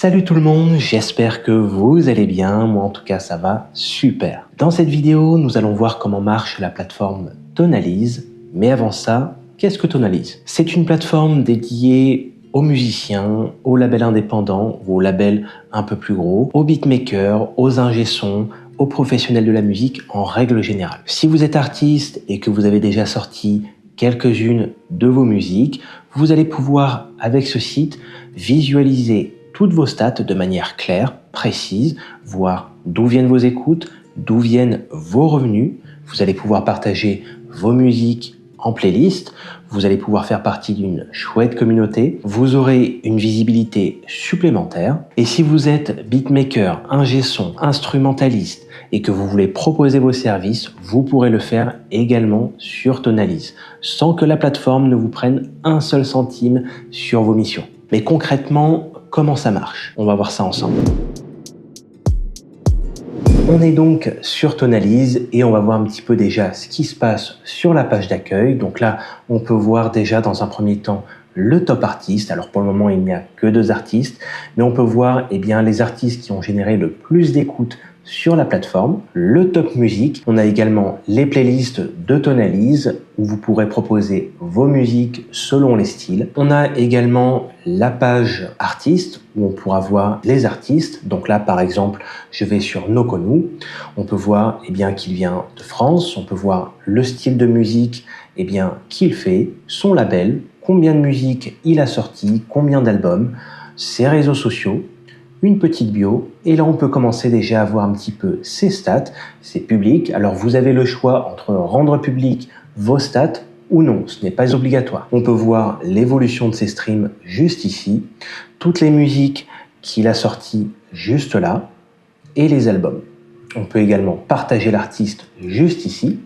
Salut tout le monde, j'espère que vous allez bien, moi en tout cas ça va super. Dans cette vidéo, nous allons voir comment marche la plateforme Tonalize, mais avant ça, qu'est-ce que Tonalize? C'est une plateforme dédiée aux musiciens, aux labels indépendants, aux labels un peu plus gros, aux beatmakers, aux ingé-sons, aux professionnels de la musique en règle générale. Si vous êtes artiste et que vous avez déjà sorti quelques-unes de vos musiques, vous allez pouvoir, avec ce site, visualiser toutes vos stats de manière claire, précise, voir d'où viennent vos écoutes, d'où viennent vos revenus. Vous allez pouvoir partager vos musiques en playlist, vous allez pouvoir faire partie d'une chouette communauté, vous aurez une visibilité supplémentaire. Et si vous êtes beatmaker, ingé-son, instrumentaliste et que vous voulez proposer vos services, vous pourrez le faire également sur Tonalize, sans que la plateforme ne vous prenne un seul centime sur vos missions. Mais concrètement, comment ça marche? On va voir ça ensemble. On est donc sur Tonalize et on va voir un petit peu déjà ce qui se passe sur la page d'accueil. Donc là, on peut voir déjà dans un premier temps le top artiste. Alors pour le moment, il n'y a que 2 artistes, mais on peut voir les artistes qui ont généré le plus d'écoutes sur la plateforme, le top musique. On a également les playlists de Tonalize où vous pourrez proposer vos musiques selon les styles. On a également la page artiste où on pourra voir les artistes. Donc là, par exemple, je vais sur Nokonu. On peut voir qu'il vient de France. On peut voir le style de musique qu'il fait, son label, combien de musiques il a sorti, combien d'albums, ses réseaux sociaux, une petite bio, et là on peut commencer déjà à voir un petit peu ses stats, c'est public. Alors vous avez le choix entre rendre public vos stats ou non, ce n'est pas obligatoire. On peut voir l'évolution de ses streams juste ici, toutes les musiques qu'il a sorties juste là, et les albums. On peut également partager l'artiste juste ici.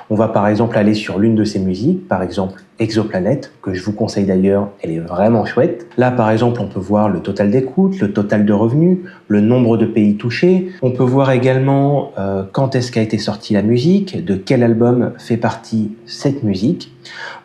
On va par exemple aller sur l'une de ses musiques, par exemple Exoplanète, que je vous conseille d'ailleurs, elle est vraiment chouette. Là par exemple on peut voir le total d'écoute, le total de revenus, le nombre de pays touchés. On peut voir également quand est-ce qu'a été sortie la musique, de quel album fait partie cette musique.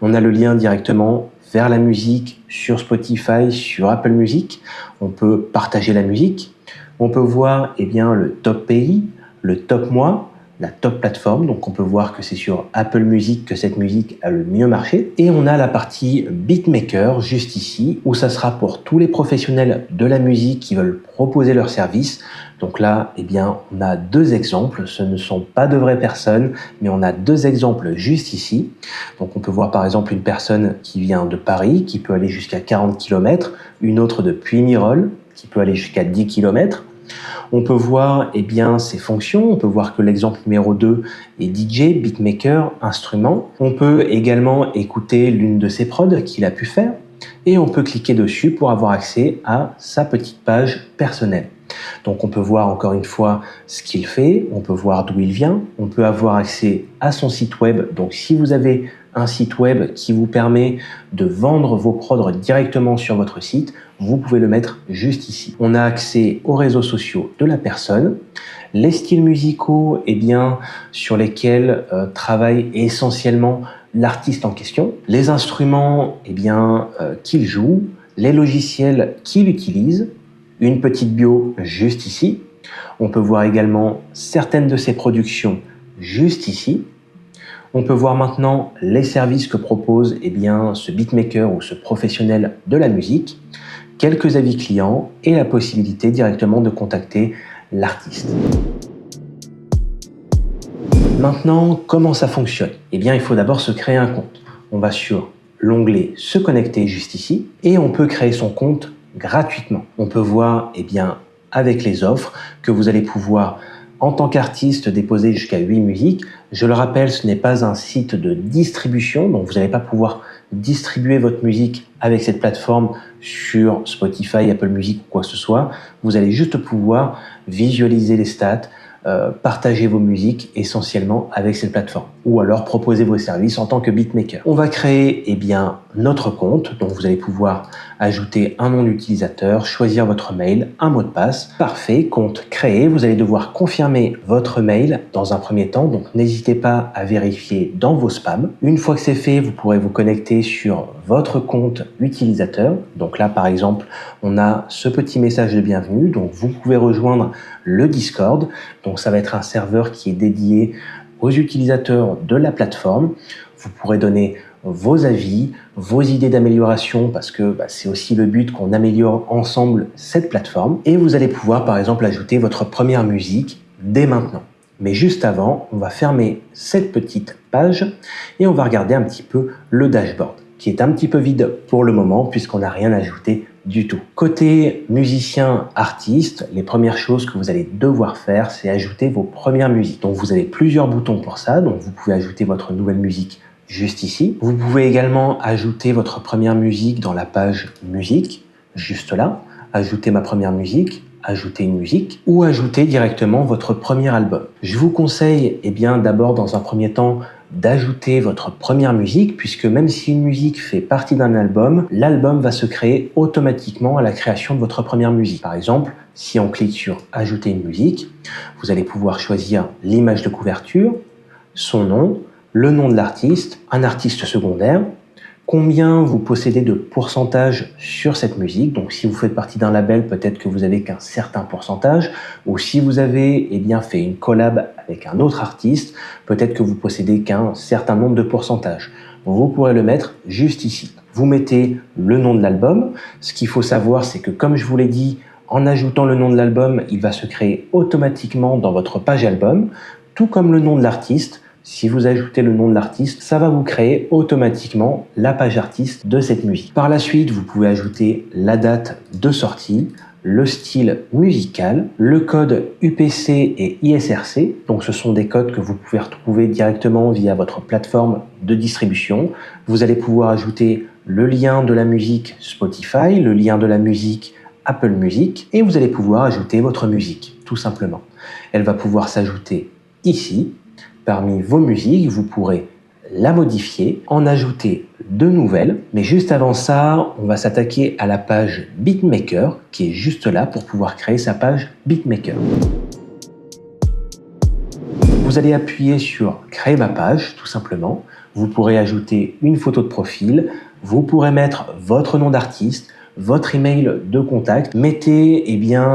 On a le lien directement vers la musique sur Spotify, sur Apple Music. On peut partager la musique. On peut voir le top pays, le top mois, la top plateforme, donc on peut voir que c'est sur Apple Music que cette musique a le mieux marché. Et on a la partie beatmaker juste ici, où ça sera pour tous les professionnels de la musique qui veulent proposer leurs services. Donc là, on a 2 exemples, ce ne sont pas de vraies personnes, mais on a 2 exemples juste ici. Donc on peut voir par exemple une personne qui vient de Paris, qui peut aller jusqu'à 40 km, une autre de Puymirol, qui peut aller jusqu'à 10 km. On peut voir ses fonctions, on peut voir que l'exemple numéro 2 est DJ, beatmaker, instrument. On peut également écouter l'une de ses prods qu'il a pu faire et on peut cliquer dessus pour avoir accès à sa petite page personnelle. Donc on peut voir encore une fois ce qu'il fait, on peut voir d'où il vient, on peut avoir accès à son site web. Donc si vous avez un site web qui vous permet de vendre vos prods directement sur votre site, vous pouvez le mettre juste ici. On a accès aux réseaux sociaux de la personne, les styles musicaux sur lesquels travaille essentiellement l'artiste en question, les instruments qu'il joue, les logiciels qu'il utilise, une petite bio juste ici. On peut voir également certaines de ses productions juste ici. On peut voir maintenant les services que propose ce beatmaker ou ce professionnel de la musique, quelques avis clients et la possibilité directement de contacter l'artiste. Maintenant, comment ça fonctionne? Il faut d'abord se créer un compte. On va sur l'onglet se connecter juste ici et on peut créer son compte gratuitement. On peut voir avec les offres que vous allez pouvoir en tant qu'artiste déposer jusqu'à 8 musiques. Je le rappelle, ce n'est pas un site de distribution, donc vous n'allez pas pouvoir distribuer votre musique avec cette plateforme sur Spotify, Apple Music ou quoi que ce soit. Vous allez juste pouvoir visualiser les stats, partager vos musiques essentiellement avec cette plateforme ou alors proposer vos services en tant que beatmaker. On va créer autre compte. Donc vous allez pouvoir ajouter un nom d'utilisateur, choisir votre mail, un mot de passe. Parfait, compte créé. Vous allez devoir confirmer votre mail dans un premier temps. Donc n'hésitez pas à vérifier dans vos spams. Une fois que c'est fait, vous pourrez vous connecter sur votre compte utilisateur. Donc là, par exemple, on a ce petit message de bienvenue. Donc vous pouvez rejoindre le Discord. Donc ça va être un serveur qui est dédié aux utilisateurs de la plateforme. Vous pourrez donner vos avis, vos idées d'amélioration parce que c'est aussi le but qu'on améliore ensemble cette plateforme. Et vous allez pouvoir par exemple ajouter votre première musique dès maintenant. Mais juste avant, on va fermer cette petite page et on va regarder un petit peu le dashboard qui est un petit peu vide pour le moment puisqu'on n'a rien ajouté du tout. Côté musicien, artiste, les premières choses que vous allez devoir faire, c'est ajouter vos premières musiques. Donc vous avez plusieurs boutons pour ça, donc vous pouvez ajouter votre nouvelle musique juste ici. Vous pouvez également ajouter votre première musique dans la page musique, juste là, ajouter ma première musique, ajouter une musique ou ajouter directement votre premier album. Je vous conseille d'abord dans un premier temps d'ajouter votre première musique puisque même si une musique fait partie d'un album, l'album va se créer automatiquement à la création de votre première musique. Par exemple, si on clique sur ajouter une musique, vous allez pouvoir choisir l'image de couverture, son nom, le nom de l'artiste, un artiste secondaire, combien vous possédez de pourcentage sur cette musique. Donc si vous faites partie d'un label, peut-être que vous avez qu'un certain pourcentage, ou si vous avez fait une collab avec un autre artiste, peut-être que vous possédez qu'un certain nombre de pourcentages. Vous pourrez le mettre juste ici. Vous mettez le nom de l'album. Ce qu'il faut savoir, c'est que comme je vous l'ai dit, en ajoutant le nom de l'album, il va se créer automatiquement dans votre page album, tout comme le nom de l'artiste. Si vous ajoutez le nom de l'artiste, ça va vous créer automatiquement la page artiste de cette musique. Par la suite, vous pouvez ajouter la date de sortie, le style musical, le code UPC et ISRC. Donc ce sont des codes que vous pouvez retrouver directement via votre plateforme de distribution. Vous allez pouvoir ajouter le lien de la musique Spotify, le lien de la musique Apple Music et vous allez pouvoir ajouter votre musique, tout simplement. Elle va pouvoir s'ajouter ici. Parmi vos musiques, vous pourrez la modifier, en ajouter de nouvelles. Mais juste avant ça, on va s'attaquer à la page Beatmaker qui est juste là pour pouvoir créer sa page Beatmaker. Vous allez appuyer sur créer ma page, tout simplement. Vous pourrez ajouter une photo de profil. Vous pourrez mettre votre nom d'artiste, votre email de contact. Mettez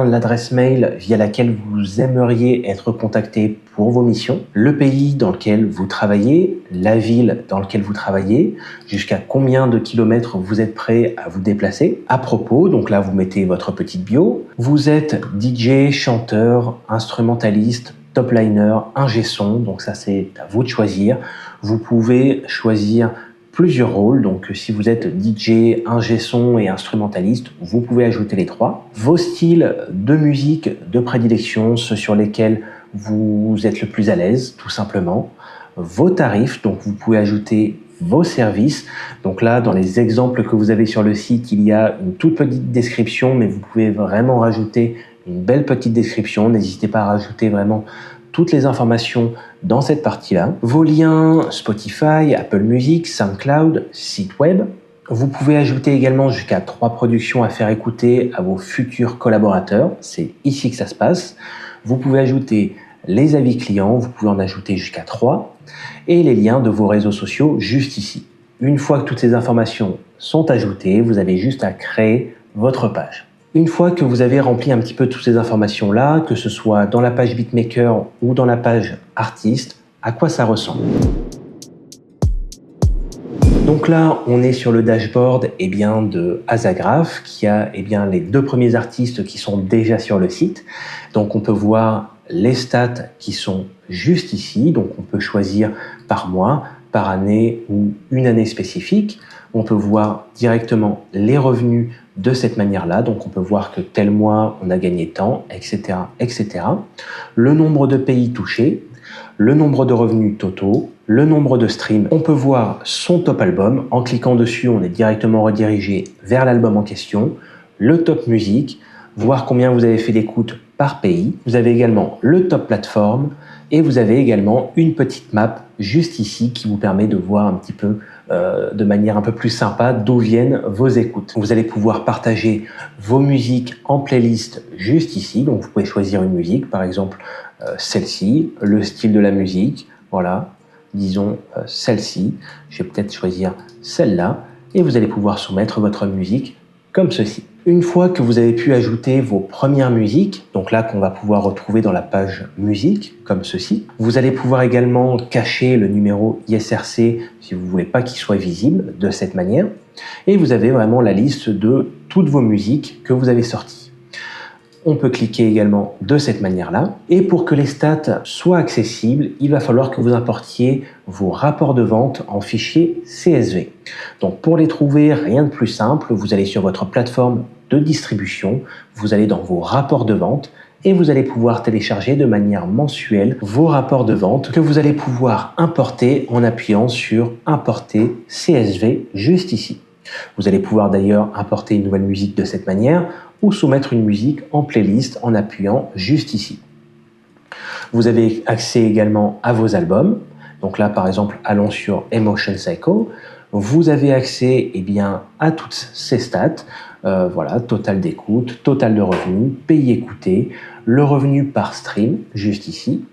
l'adresse mail via laquelle vous aimeriez être contacté pour vos missions, le pays dans lequel vous travaillez, la ville dans laquelle vous travaillez, jusqu'à combien de kilomètres vous êtes prêt à vous déplacer. À propos, donc là vous mettez votre petite bio. Vous êtes DJ, chanteur, instrumentaliste, top liner, ingé son, donc ça c'est à vous de choisir. Vous pouvez choisir plusieurs rôles, donc si vous êtes DJ, ingé son et instrumentaliste, vous pouvez ajouter les trois. Vos styles de musique de prédilection, ceux sur lesquels vous êtes le plus à l'aise, tout simplement. Vos tarifs, donc vous pouvez ajouter vos services. Donc là, dans les exemples que vous avez sur le site, il y a une toute petite description, mais vous pouvez vraiment rajouter une belle petite description. N'hésitez pas à rajouter vraiment toutes les informations dans cette partie-là. Vos liens Spotify, Apple Music, SoundCloud, site web. Vous pouvez ajouter également jusqu'à 3 productions à faire écouter à vos futurs collaborateurs. C'est ici que ça se passe. Vous pouvez ajouter les avis clients, vous pouvez en ajouter jusqu'à 3 et les liens de vos réseaux sociaux juste ici. Une fois que toutes ces informations sont ajoutées, vous avez juste à créer votre page. Une fois que vous avez rempli un petit peu toutes ces informations-là, que ce soit dans la page Beatmaker ou dans la page artiste, à quoi ça ressemble? Donc là, on est sur le dashboard de Azagraph qui a les 2 premiers artistes qui sont déjà sur le site. Donc on peut voir les stats qui sont juste ici. Donc on peut choisir par mois, par année ou une année spécifique. On peut voir directement les revenus de cette manière-là. Donc on peut voir que tel mois on a gagné tant, etc., etc. Le nombre de pays touchés, le nombre de revenus totaux, le nombre de streams. On peut voir son top album. En cliquant dessus, on est directement redirigé vers l'album en question, le top musique, voir combien vous avez fait d'écoute par pays. Vous avez également le top plateforme et vous avez également une petite map juste ici qui vous permet de voir un petit peu de manière un peu plus sympa d'où viennent vos écoutes. Vous allez pouvoir partager vos musiques en playlist juste ici. Donc vous pouvez choisir une musique, par exemple celle-ci, le style de la musique, voilà, disons celle-ci. Je vais peut-être choisir celle-là et vous allez pouvoir soumettre votre musique comme ceci. Une fois que vous avez pu ajouter vos premières musiques, donc là qu'on va pouvoir retrouver dans la page musique, comme ceci, vous allez pouvoir également cacher le numéro ISRC si vous ne voulez pas qu'il soit visible de cette manière. Et vous avez vraiment la liste de toutes vos musiques que vous avez sorties. On peut cliquer également de cette manière-là. Et pour que les stats soient accessibles, il va falloir que vous importiez vos rapports de vente en fichier CSV. Donc pour les trouver, rien de plus simple, vous allez sur votre plateforme de distribution, vous allez dans vos rapports de vente et vous allez pouvoir télécharger de manière mensuelle vos rapports de vente que vous allez pouvoir importer en appuyant sur Importer CSV juste ici. Vous allez pouvoir d'ailleurs importer une nouvelle musique de cette manière ou soumettre une musique en playlist en appuyant juste ici. Vous avez accès également à vos albums. Donc là, par exemple, allons sur Emotion Cycle. Vous avez accès à toutes ces stats. Voilà, total d'écoute, total de revenus, pays écouté, le revenu par stream, juste ici.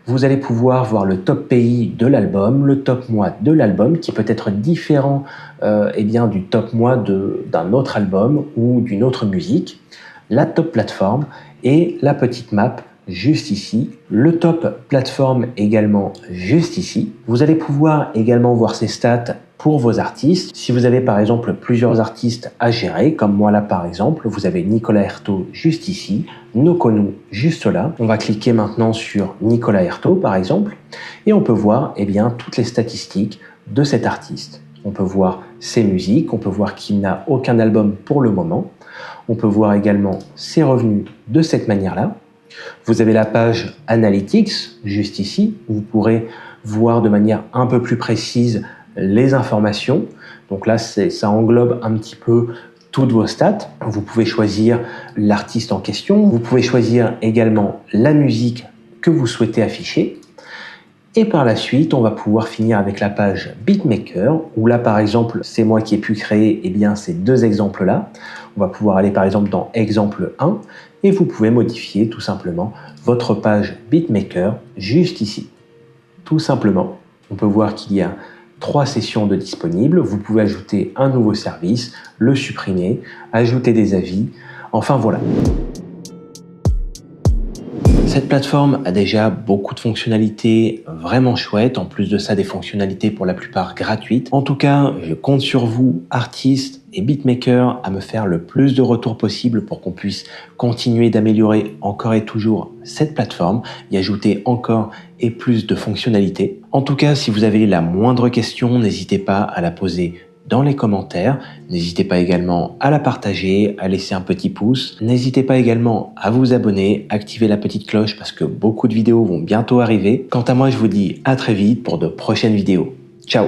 Vous allez pouvoir voir le top pays de l'album, le top mois de l'album, qui peut être différent du top mois d'un autre album ou d'une autre musique, la top plateforme et la petite map juste ici, le top plateforme également juste ici. Vous allez pouvoir également voir ces stats pour vos artistes. Si vous avez par exemple plusieurs artistes à gérer, comme moi là par exemple, vous avez Nicolas Heurtaud juste ici, Nokonu juste là. On va cliquer maintenant sur Nicolas Heurtaud par exemple, et on peut voir toutes les statistiques de cet artiste. On peut voir ses musiques, on peut voir qu'il n'a aucun album pour le moment. On peut voir également ses revenus de cette manière-là. Vous avez la page Analytics, juste ici, où vous pourrez voir de manière un peu plus précise les informations. Donc là, ça englobe un petit peu toutes vos stats. Vous pouvez choisir l'artiste en question. Vous pouvez choisir également la musique que vous souhaitez afficher. Et par la suite, on va pouvoir finir avec la page Beatmaker, où là, par exemple, c'est moi qui ai pu créer ces deux exemples-là. On va pouvoir aller, par exemple, dans exemple 1, et vous pouvez modifier tout simplement votre page Beatmaker juste ici. Tout simplement, on peut voir qu'il y a 3 sessions de disponibles. Vous pouvez ajouter un nouveau service, le supprimer, ajouter des avis. Enfin, voilà. Cette plateforme a déjà beaucoup de fonctionnalités vraiment chouettes, en plus de ça des fonctionnalités pour la plupart gratuites. En tout cas, je compte sur vous, artistes et beatmakers, à me faire le plus de retours possible pour qu'on puisse continuer d'améliorer encore et toujours cette plateforme, y ajouter encore et plus de fonctionnalités. En tout cas, si vous avez la moindre question, n'hésitez pas à la poser dans les commentaires. N'hésitez pas également à la partager, à laisser un petit pouce. N'hésitez pas également à vous abonner, activer la petite cloche parce que beaucoup de vidéos vont bientôt arriver. Quant à moi, je vous dis à très vite pour de prochaines vidéos. Ciao!